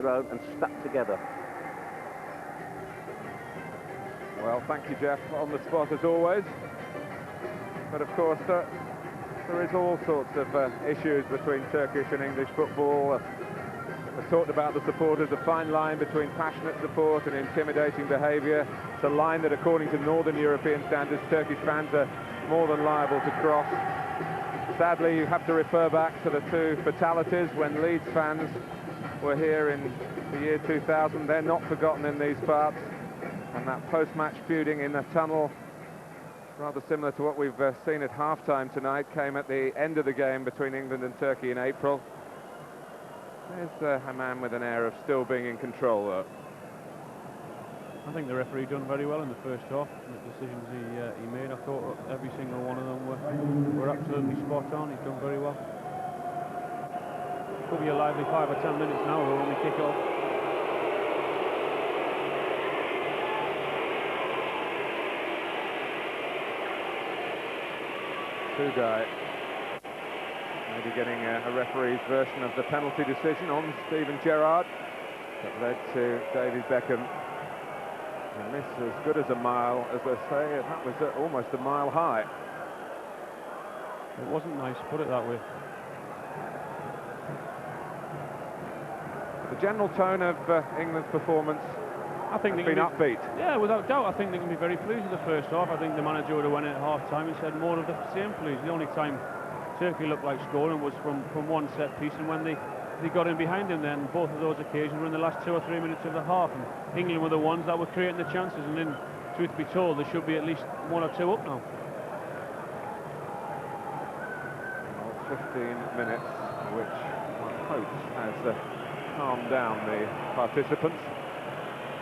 road and stuck together. Well, thank you, Jeff, on the spot as always. But of course, there is all sorts of issues between Turkish and English football. We've talked about the supporters, a fine line between passionate support and intimidating behaviour. It's a line that, according to Northern European standards, Turkish fans are more than liable to cross. Sadly, you have to refer back to the two fatalities when Leeds fans were here in the year 2000. They're not forgotten in these parts. And that post-match feuding in the tunnel, rather similar to what we've seen at half-time tonight, came at the end of the game between England and Turkey in April. There's a man with an air of still being in control, though. I think the referee done very well in the first half. The decisions he made, I thought every single one of them were absolutely spot on. He's done very well. Could be a lively 5 or 10 minutes now when we kick off. Two-guy maybe getting a referee's version of the penalty decision on Steven Gerrard that led to David Beckham. And this as good as a mile, as they say. That was almost a mile high. It wasn't nice, put it that way. The general tone of England's performance, I think has been upbeat. Yeah, without doubt. I think they can be very pleased with the first half. I think the manager would have went in at half-time and said more of the same, please. The only time Turkey looked like scoring was from one set piece, and when they got in behind them, then both of those occasions were in the last 2 or 3 minutes of the half, and England were the ones that were creating the chances, and then, truth be told, there should be at least 1 or 2 up now. Well, 15 minutes, which one hopes has calmed down the participants.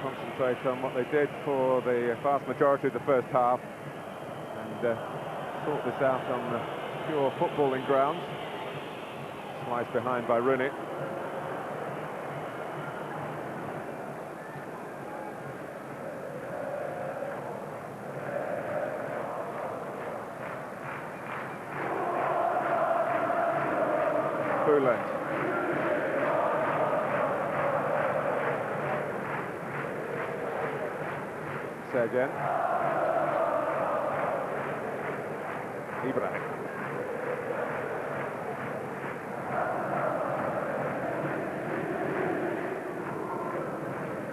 Concentrate on what they did for the vast majority of the first half and sort this out on the pure footballing grounds. Sliced behind by Rooney. Boulet. Again. Ibrahim.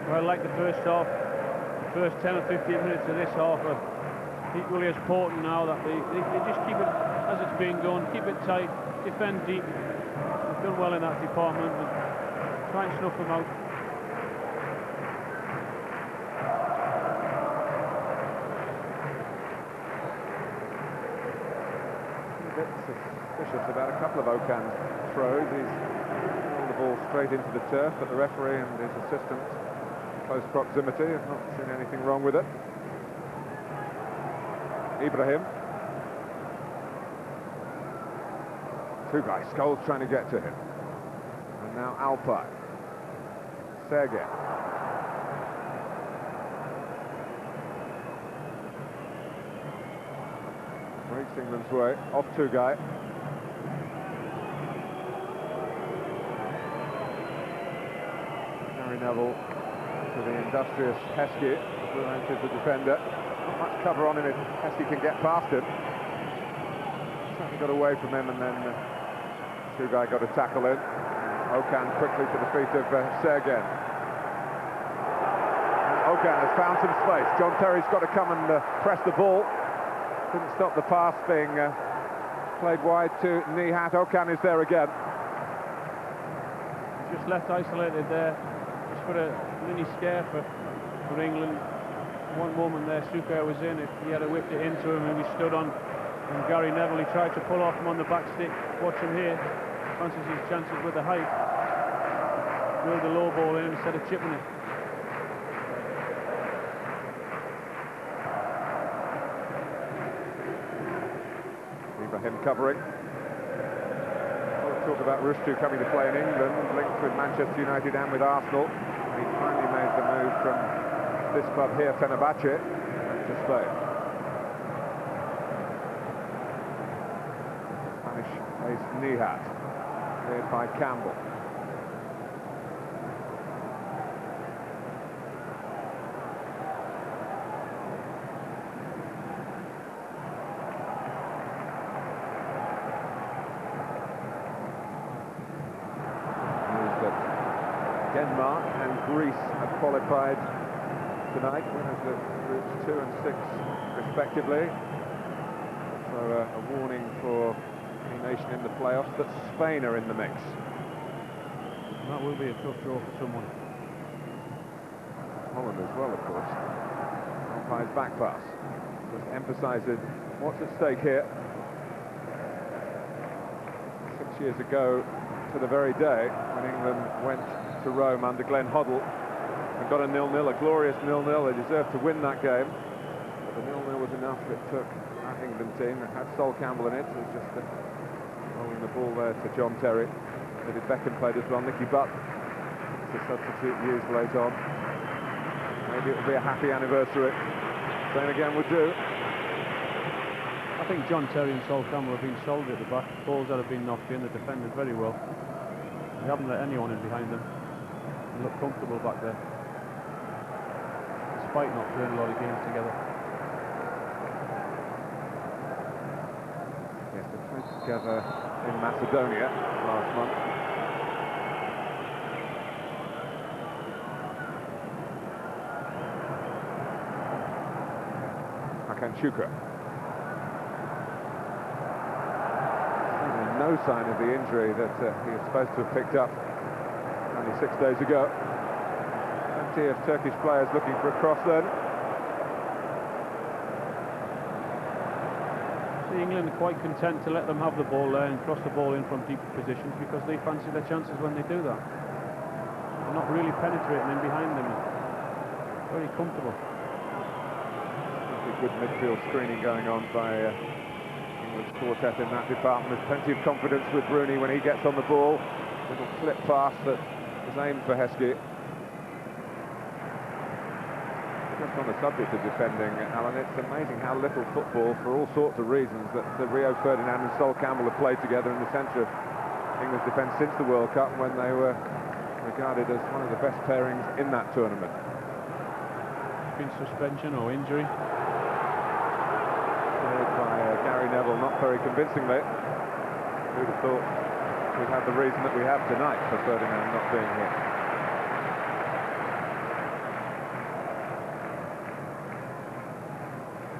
Well, like the first half, the first 10 or 15 minutes of this half are equally as important now that they just keep it as it's been going, keep it tight, defend deep. They've done well in that department and try and snuff them out. Suspicious about a couple of Okan's throws. He's rolled the ball straight into the turf, but the referee and his assistant in close proximity have not seen anything wrong with it. Ibrahim. Two guys, Scholes trying to get to him. And now Alpay. Sergen. Breaks England's way, off two-guy. Gary Neville to the industrious Heskey, who enters the defender. Not much cover on him if Heskey can get past him. Certainly got away from him, and then two-guy got a tackle in. Okan quickly to the feet of Sergen. Okan has found some space. John Terry's got to come and press the ball. Couldn't stop the pass being played wide to Nihat. Okan is there again. Just left isolated there, just for a mini scare for England. One moment there, Suker was in. If he had whipped it into him and he stood on, and Gary Neville, he tried to pull off him on the back stick. Watch him here. Fancies his chances with the height. Drilled the low ball in instead of chipping it. Him covering. We'll talk about Rushdu coming to play in England, linked with Manchester United and with Arsenal. He finally made the move from this club here, Fenerbahce, to Spain. Spanish ace Nihat, cleared by Campbell. Denmark and Greece have qualified tonight, winners of groups 2 and 6 respectively. So a warning for any nation in the playoffs that Spain are in the mix. And that will be a tough draw for someone. Holland as well, of course. Umpire's back pass just emphasises what's at stake here. 6 years ago to the very day when England went to Rome under Glenn Hoddle and got a 0-0, a glorious 0-0. They deserved to win that game, but the 0-0 was enough. It took that England team that had Sol Campbell in it. It was just rolling the ball there to John Terry. David Beckham played as well. Nicky Butt to substitute years later on. Maybe it will be a happy anniversary. Same again would do. I think John Terry and Sol Campbell have been solid at the back. Balls that have been knocked in, they defended very well. They haven't let anyone in behind them. They look comfortable back there, despite not playing a lot of games together. Yes, they played together in Macedonia last month. Chuka. No sign of the injury that he was supposed to have picked up only 6 days ago. Plenty of Turkish players looking for a cross then. See, England are quite content to let them have the ball there and cross the ball in from deep positions because they fancy their chances when they do that. They're not really penetrating in behind them. Very comfortable. Good midfield screening going on by England's quartet in that department. There's plenty of confidence with Rooney when he gets on the ball. Little flip pass that was aimed for Heskey. Just on the subject of defending, Alan, it's amazing how little football, for all sorts of reasons, that Rio Ferdinand and Sol Campbell have played together in the centre of England's defence since the World Cup, when they were regarded as one of the best pairings in that tournament. Been suspension or injury. Gary Neville, not very convincingly. Who'd have thought we'd have the reason that we have tonight for Ferdinand not being here.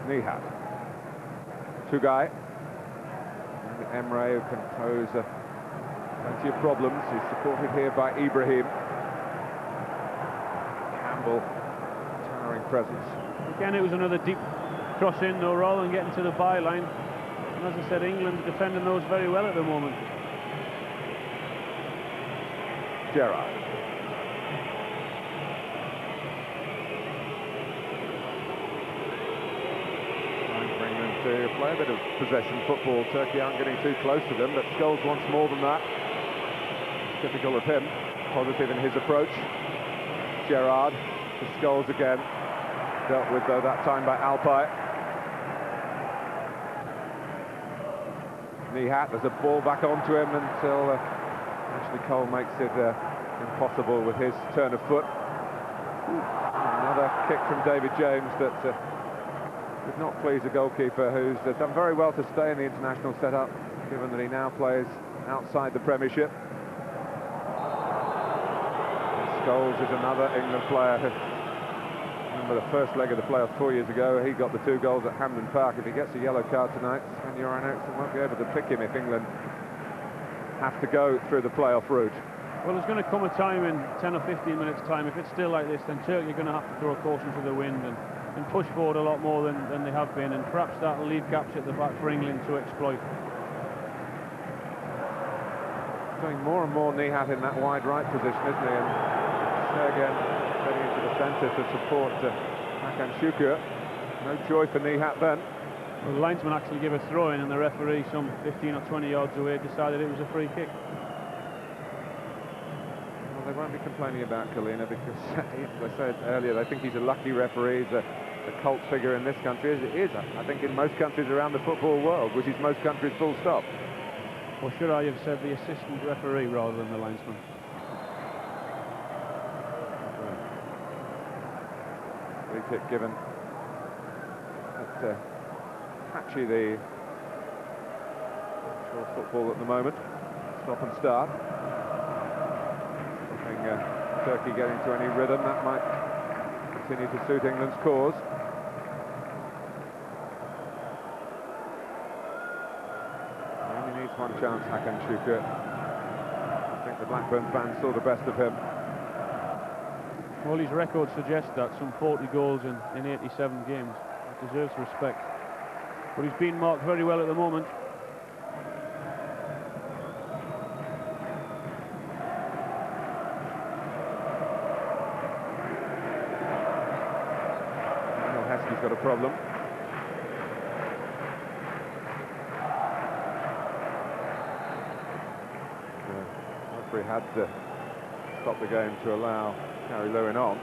Nihat. Tugai. And Emre, who can pose plenty of problems. He's supported here by Ibrahim. Campbell, towering presence. Again, it was another deep cross in, though, rather than getting to the byline. And as I said, England are defending those very well at the moment. Gerrard. Trying for England to play a bit of possession football. Turkey aren't getting too close to them, but Scholes wants more than that. It's typical of him. Positive in his approach. Gerrard to Scholes again. Dealt with, though, that time by Alpay. Nihat, there's a ball back onto him until Ashley Cole makes it impossible with his turn of foot. Another kick from David James that did not please the goalkeeper, who's done very well to stay in the international setup, given that he now plays outside the Premiership. And Scholes is another England player who, remember the first leg of the playoffs 4 years ago, he got the 2 goals at Hampden Park. If he gets a yellow card tonight, Sven-Göran Eriksson won't be able to pick him if England have to go through the playoff route. Well, there's going to come a time in 10 or 15 minutes' time, if it's still like this, then Turkey are going to have to throw caution to the wind and push forward a lot more than they have been, and perhaps that'll leave gaps at the back for England to exploit. Doing more and more Nihat in that wide right position, isn't he? And Sergen heading into the centre to support Hakan Şükür. No joy for Nihat then. Well, the linesman actually gave a throw-in, and the referee, some 15 or 20 yards away, decided it was a free kick. Well, they won't be complaining about Kalina because, as I said earlier, they think he's a lucky referee. He's a cult figure in this country, as it is, I think, in most countries around the football world, which is most countries full stop. Or should I have said the assistant referee rather than the linesman? Free kick given at patchy the actual football at the moment. Stop and start. Something Turkey getting to any rhythm, that might continue to suit England's cause. He only needs one chance, Hakan Şükür. I think the Blackburn fans saw the best of him. Well, his record suggests that, some 40 goals in 87 games. He deserves respect. But he's been marked very well at the moment. He's got a problem. The referee had to stop the game to allow Harry Lewin on.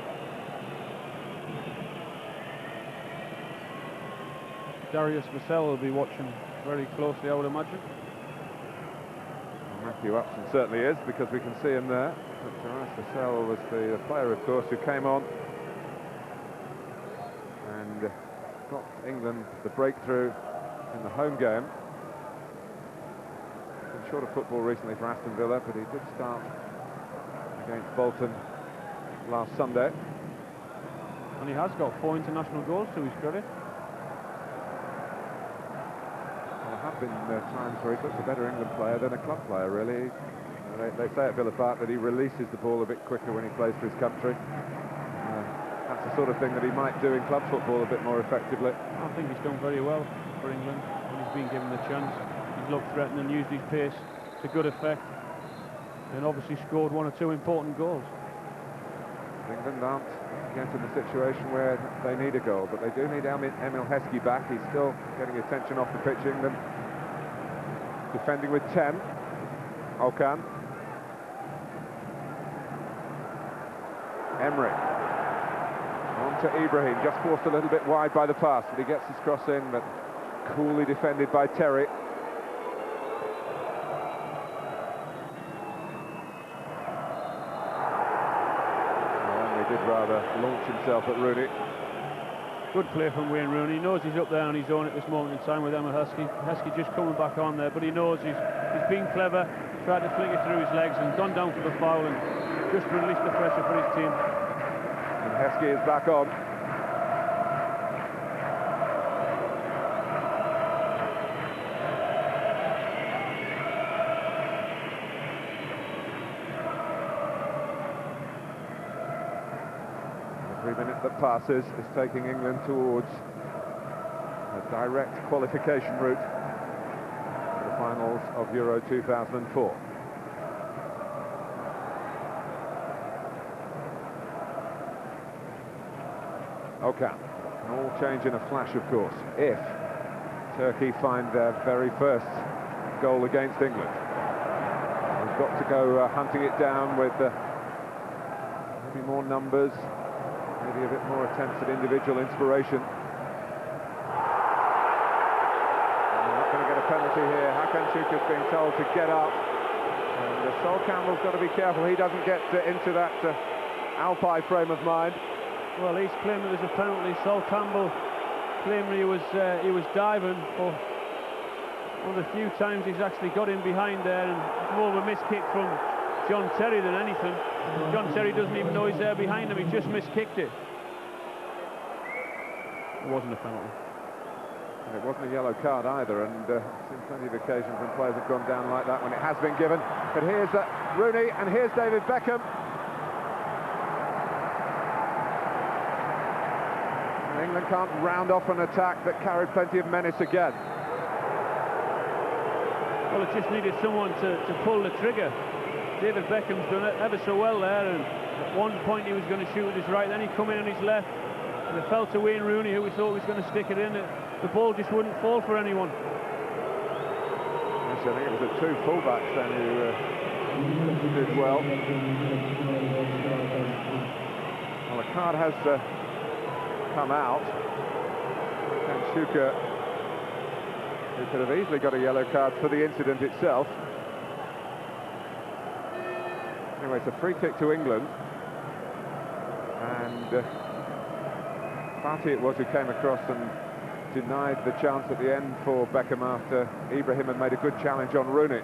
Darius Vassell will be watching very closely, I would imagine. Well, Matthew Upson certainly is, because we can see him there. But Darius Vassell was the player, of course, who came on and got England the breakthrough in the home game. Been short of football recently for Aston Villa, but he did start against Bolton last Sunday. And he has got 4 international goals to his credit. Well, there have been times where he's looked a better England player than a club player, really. They say at Villa Park that he releases the ball a bit quicker when he plays for his country. That's the sort of thing that he might do in club football a bit more effectively. I think he's done very well for England when he's been given the chance. He's looked threatening and used his pace to good effect, and obviously scored 1 or 2 important goals. England aren't getting the situation where they need a goal, but they do need Emil Heskey back. He's still getting attention off the pitch. England defending with 10. Okan. Emre. On to Ibrahim, just forced a little bit wide by the pass, but he gets his cross in, but coolly defended by Terry. And he did rather launch himself at Rooney. Good play from Wayne Rooney. He knows he's up there on his own at this moment in time with Emil Heskey. Heskey just coming back on there, but he knows he's been clever, tried to flick it through his legs and gone down for the foul and just released the pressure for his team. And Heskey is back on. Every minute that passes is taking England towards a direct qualification route for the finals of Euro 2004. Okay, can all change in a flash, of course, if Turkey find their very first goal against England. They've got to go hunting it down with maybe more numbers, maybe a bit more attempts at individual inspiration. And they're not going to get a penalty here. Hakan Şükür's being told to get up. And Sol Campbell's got to be careful he doesn't get into that Alpine frame of mind. Well, he's claiming there's a penalty. Sol Campbell claiming he was diving for one of the few times he's actually got in behind there, and it's more of a miss kick from John Terry than anything. John Terry doesn't even know he's there behind him, he just miskicked it. It wasn't a penalty. And it wasn't a yellow card either, and I've seen plenty of occasions when players have gone down like that when it has been given. But here's Rooney, and here's David Beckham. England can't round off an attack that carried plenty of menace again. Well, it just needed someone to pull the trigger. David Beckham's done it ever so well there, and at one point he was going to shoot with his right, then he come in on his left, and it fell to Wayne Rooney, who we thought was going to stick it in. The ball just wouldn't fall for anyone. Yes, I think it was the 2 fullbacks then who did well. Well, the card has come out, and Şükür, who could have easily got a yellow card for the incident itself. Anyway, it's a free kick to England, and Fatih it was who came across and denied the chance at the end for Beckham after Ibrahim had made a good challenge on Rooney.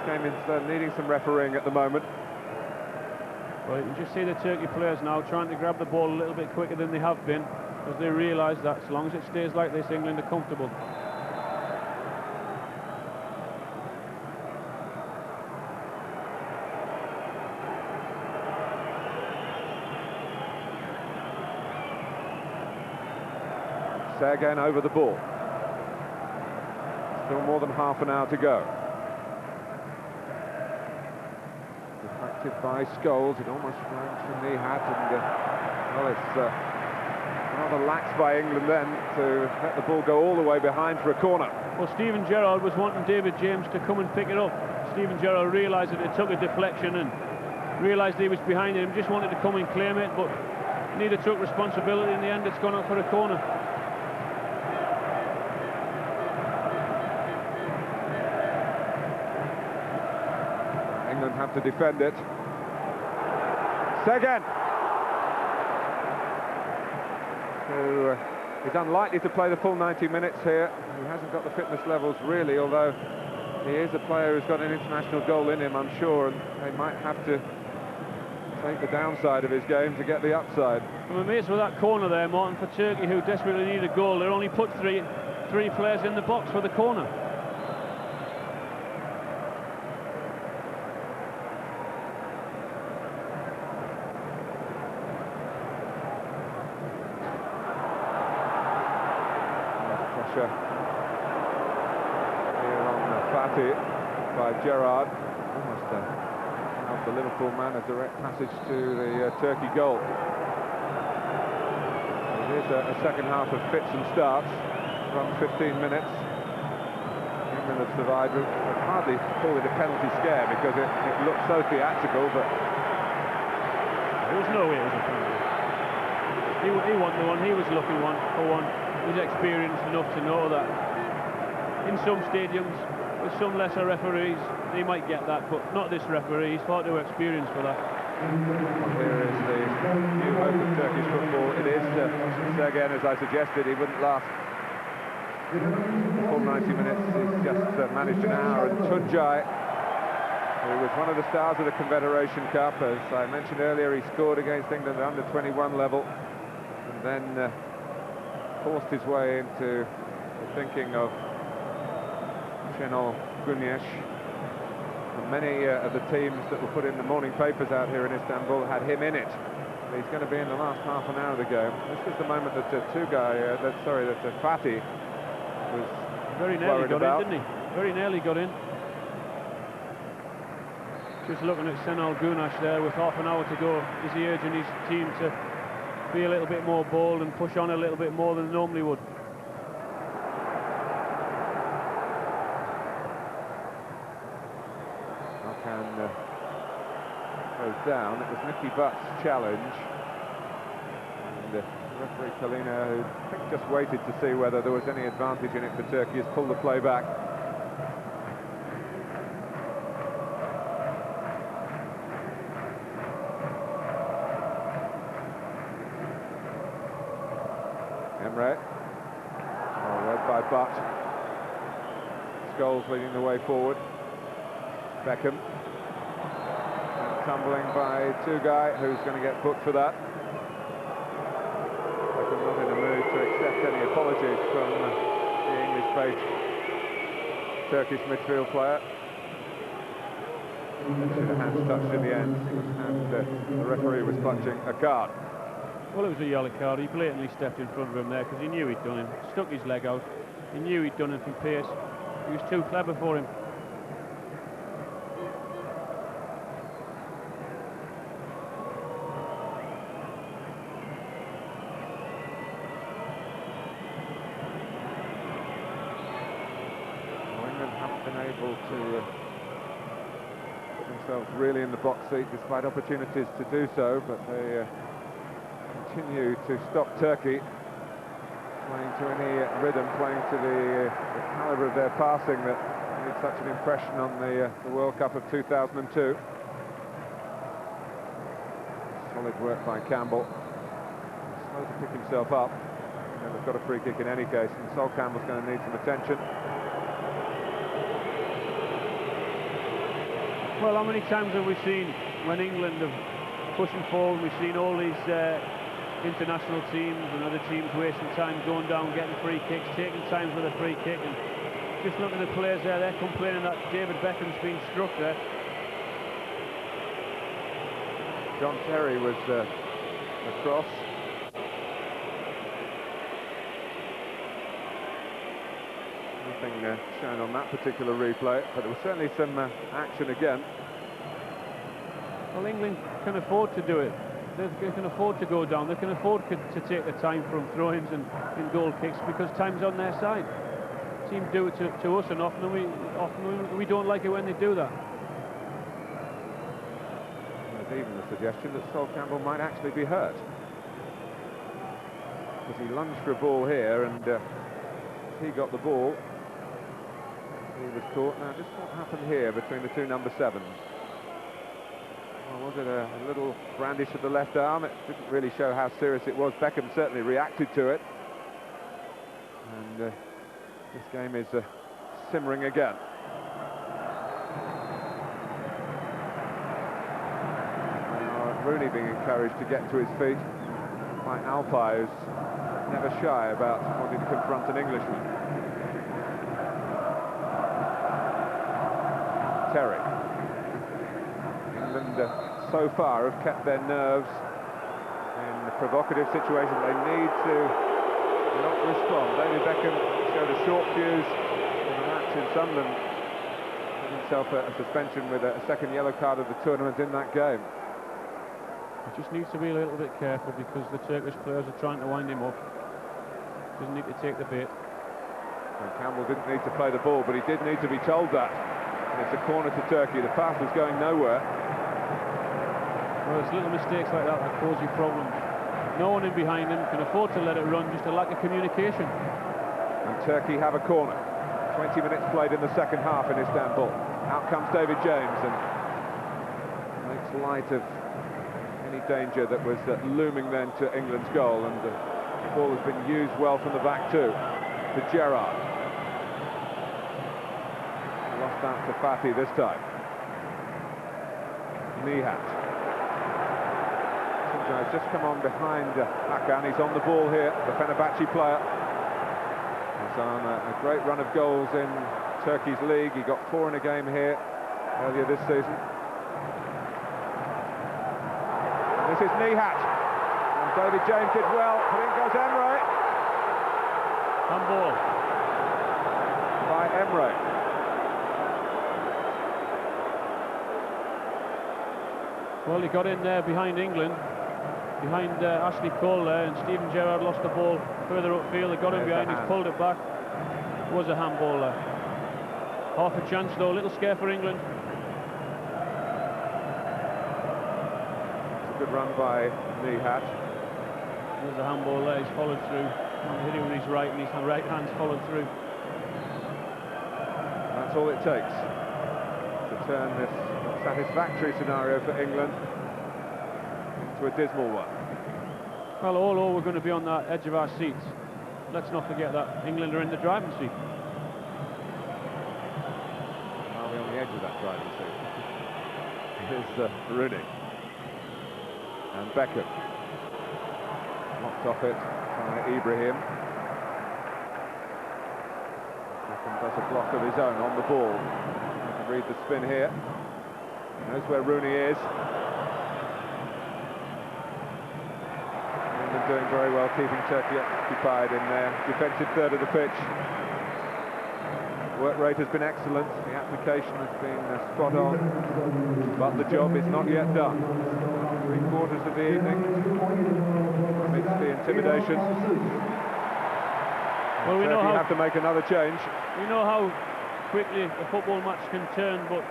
game is needing some refereeing at the moment. Well, you can just see the Turkey players now trying to grab the ball a little bit quicker than they have been, because they realise that as long as it stays like this, England are comfortable. Again over the ball. Still more than half an hour to go. Deflected by Scholes, it almost flanked from Nihat, and well, it's rather lax by England then to let the ball go all the way behind for a corner. Well, Steven Gerrard was wanting David James to come and pick it up. Steven Gerrard realised that it took a deflection and realised he was behind him, just wanted to come and claim it, but neither took responsibility. In the end, it's gone out for a corner. England have to defend it. Segen, who is unlikely to play the full 90 minutes here. He hasn't got the fitness levels really, although he is a player who's got an international goal in him, I'm sure, and they might have to take the downside of his game to get the upside. I'm amazed with that corner there, Martin, for Turkey, who desperately need a goal. They're only put three players in the box for the corner. Pressure here on Fatih by Gerrard. Almost allowed the Liverpool man a direct passage to the Turkey goal. It is a second half of fits and starts, from 15 minutes. England have survived. I'd hardly call it a penalty scare because it looked so theatrical, but there was no way it was a penalty. He wasn't the one, he was looking for one. He's experienced enough to know that in some stadiums with some lesser referees they might get that, but not this referee. He's far too experienced for that. Here is the new hope of Turkish football. It is Segen, as I suggested. He wouldn't last the full 90 minutes. He's just managed an hour. And Tuncay, who was one of the stars of the Confederation Cup, as I mentioned earlier, he scored against England at under 21 level, and then forced his way into the thinking of Şenol Güneş. And many of the teams that were put in the morning papers out here in Istanbul had him in it. He's going to be in the last half an hour of the game. This was the moment that Fatih was very nearly got in, didn't he? Very nearly got in. Just looking at Şenol Güneş there with half an hour to go. Is he urging his team to be a little bit more bold and push on a little bit more than they normally would? Hakan goes down. It was Nicky Butt's challenge, and referee Kalina, who I think just waited to see whether there was any advantage in it for Turkey, has pulled the play back. Emre, led by Butt. Scholes leading the way forward. Beckham, tumbling by Tugay, who's going to get booked for that. Beckham not in a mood to accept any apologies from the English-based Turkish midfield player. The hands touched in the end, and the referee was punching a card. Well, it was a yellow card. He blatantly stepped in front of him there because he knew he'd done him. Stuck his leg out. He knew he'd done him from pace. He was too clever for him. England haven't been able to put themselves really in the box seat despite opportunities to do so, but they continue to stop Turkey playing to any rhythm, playing to the calibre of their passing that made such an impression on the World Cup of 2002. Solid work by Campbell. Slow to pick himself up. And they've got a free kick in any case, and Sol Campbell's going to need some attention. Well, how many times have we seen when England have pushing forward, we've seen all these international teams and other teams wasting time going down, getting free kicks, taking times with a free kick, and just look at the players there, they're complaining that David Beckham's been struck there. John Terry was across. Nothing shown on that particular replay, but there was certainly some action again. Well, England can afford to do it. They can afford to go down. They can afford to take the time from throw-ins and goal kicks because time's on their side. Teams do it to us, and often we don't like it when they do that. There's even the suggestion that Sol Campbell might actually be hurt, because he lunged for a ball here, and he got the ball. He was caught. Now, just what happened here between the two number 7s? Well, was it a little brandish of the left arm? It didn't really show how serious it was. Beckham certainly reacted to it. And this game is simmering again. Now, Rooney being encouraged to get to his feet by Alpay, who's never shy about wanting to confront an Englishman. Terry. England so far have kept their nerves in provocative situations. They need to not respond. David Beckham showed a short fuse in the match in Sunderland, gave himself a suspension with a second yellow card of the tournament in that game. He just needs to be a little bit careful because the Turkish players are trying to wind him up. Doesn't need to take the bait. And Campbell didn't need to play the ball, but he did need to be told that. It's a corner to Turkey. The pass was going nowhere. Well, it's little mistakes like that cause you problems. No one in behind him can afford to let it run, just a lack of communication. And Turkey have a corner. 20 minutes played in the second half in Istanbul. Out comes David James and makes light of any danger that was looming then to England's goal. And the ball has been used well from the back too. To Gerrard. Lost out to Fatih this time. Nihat. Sinjai's just come on behind Hakan. He's on the ball here, the Fenerbahce player. He's on a great run of goals in Turkey's league. He got 4 in a game here earlier this season. And this is Nihat. And David James did well, but in goes Emre. Handball. By Emre. Well, he got in there behind England, behind Ashley Cole there, and Steven Gerrard lost the ball further upfield. They got him behind, he's pulled it back. It was a handball there. Half a chance though, a little scare for England. It's a good run by Nihat. There's a handball there, he's followed through. Hit him with his right, and his right hand's followed through. That's all it takes to turn this satisfactory scenario for England into a dismal one. Well, all we're going to be on that edge of our seats. Let's not forget that England are in the driving seat. Are we on the edge of that driving seat? Here's Rooney. And Beckham. Knocked off it by Ibrahim. Beckham does a block of his own on the ball. You can read the spin here. Knows where Rooney is. England doing very well, keeping Turkey occupied in their defensive third of the pitch. Work rate has been excellent, the application has been spot on, but the job is not yet done. 3/4 of the evening, amidst the intimidation. Well, we know Turkey have to make another change. We know how quickly a football match can turn, but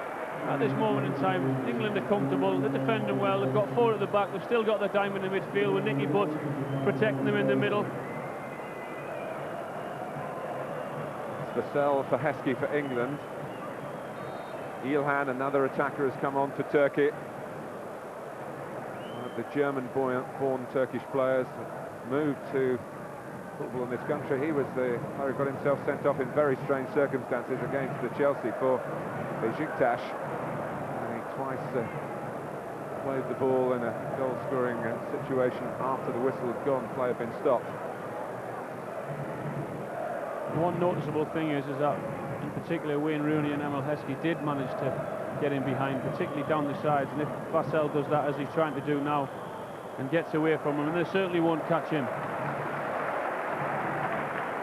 at this moment in time, England are comfortable, they're defending well, they've got 4 at the back, they've still got their diamond in midfield with Nicky Butt protecting them in the middle. Vassell for Heskey for England. Ilhan, another attacker, has come on for Turkey. One of the German-born Turkish players moved to football in this country. He was the player who got himself sent off in very strange circumstances against the Chelsea for Besiktas. And he twice played the ball in a goal-scoring situation after the whistle had gone, play had been stopped. One noticeable thing is that, in particular, Wayne Rooney and Emil Heskey did manage to get in behind, particularly down the sides, and if Vassell does that, as he's trying to do now, and gets away from him, and they certainly won't catch him.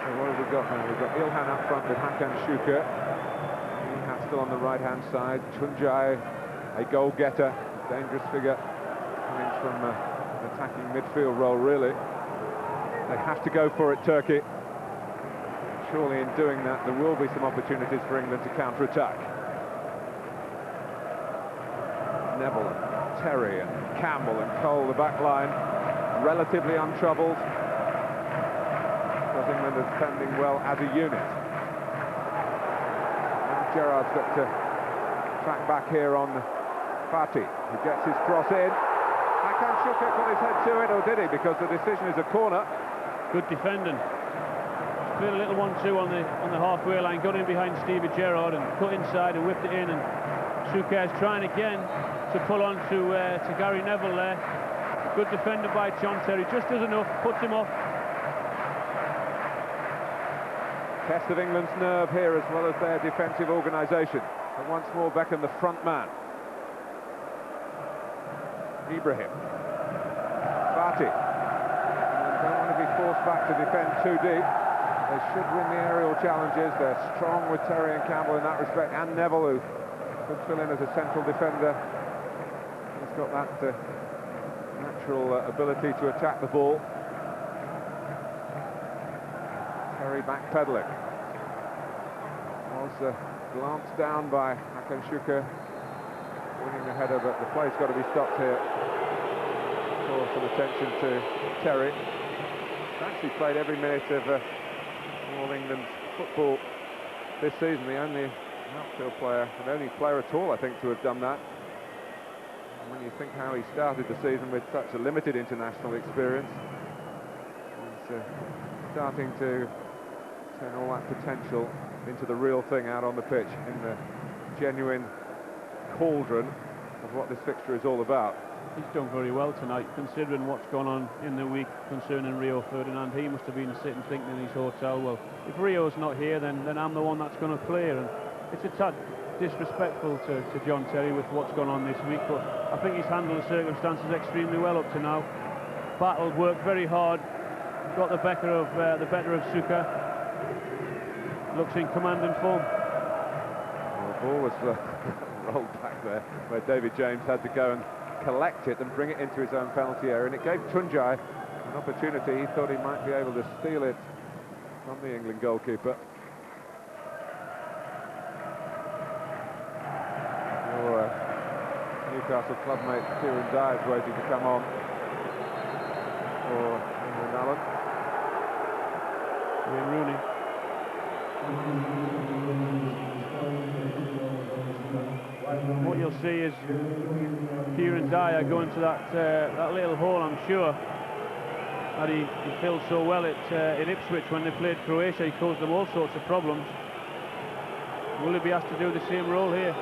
So what have we got now? We've got Ilhan up front with Hakan Şükür. Nihat still on the right-hand side. Tuncay, a goal-getter, dangerous figure, coming from an attacking midfield role, really. They have to go for it, Turkey. Surely in doing that, there will be some opportunities for England to counter-attack. Neville and Terry and Campbell and Cole, the back line, relatively untroubled. Because England is defending well as a unit. And Gerrard's got to track back here on Fatih, who gets his cross in. Hakan Şükür put his head to it, or did he? Because the decision is a corner. Good defending. Played a little 1-2 on the halfway line, got in behind Stevie Gerrard and cut inside and whipped it in, and Şükür's trying again to pull on to Gary Neville there. Good defending by John Terry, just does enough, puts him off. Test of England's nerve here as well as their defensive organisation. And once more Beckham the front man. Ibrahim. Fatih. And don't want to be forced back to defend too deep. They should win the aerial challenges. They're strong with Terry and Campbell in that respect, and Neville, who could fill in as a central defender. He's got that natural ability to attack the ball. Terry backpedaling. Was glanced down by Hakan Şükür, winning the header, but the play's got to be stopped here. Call some attention to Terry. He's actually played every minute of all England's football this season. The only outfield player, and only player at all, I think, to have done that. And when you think how he started the season with such a limited international experience, he's starting to turn all that potential into the real thing out on the pitch, in the genuine cauldron of what this fixture is all about. He's done very well tonight, considering what's gone on in the week concerning Rio Ferdinand. He must have been sitting thinking in his hotel, well, if Rio's not here, then I'm the one that's going to play. And it's a tad disrespectful to John Terry with what's gone on this week, but I think he's handled the circumstances extremely well up to now. Battled, worked very hard, got the better of Şükür. Looks in commanding form. Well, the ball was rolled back there, where David James had to go and collect it and bring it into his own penalty area, and it gave Tuncay an opportunity. He thought he might be able to steal it from the England goalkeeper. Your Newcastle clubmate Kieran Dyer is waiting to come on for England. Allen. Wayne Rooney. What you'll see is Kieran Dyer going to that little hole, I'm sure, that he filled so well at Ipswich when they played Croatia. He caused them all sorts of problems. Will he be asked to do the same role here?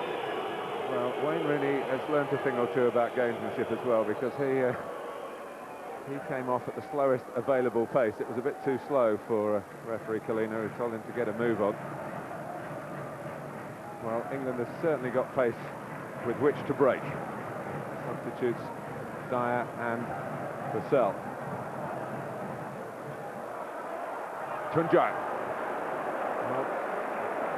Well, Wayne Rooney has learned a thing or two about gamesmanship as well, because he came off at the slowest available pace. It was a bit too slow for referee Kalina, who told him to get a move on. Well, England has certainly got pace with which to break. Substitutes Dyer and Vassell. Tuncay. Well,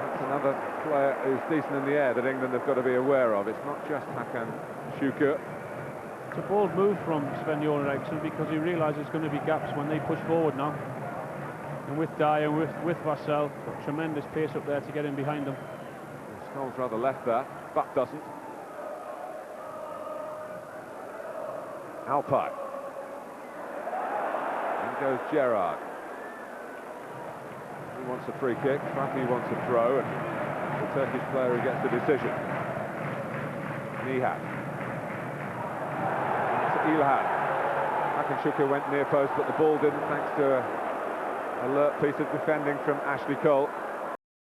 that's another player who's decent in the air that England have got to be aware of. It's not just Hakan Şükür. It's a bold move from Sven-Göran Eriksson, because he realises there's going to be gaps when they push forward now. And with Dyer, with Vassell, got tremendous pace up there to get in behind them. Scholes rather left there, but doesn't. Alpay. In goes Gerrard. He wants a free kick, Fatih wants a throw, and the Turkish player who gets the decision. Nihat. Ilhan. Hakan Şükür went near post, but the ball didn't, thanks to an alert piece of defending from Ashley Cole.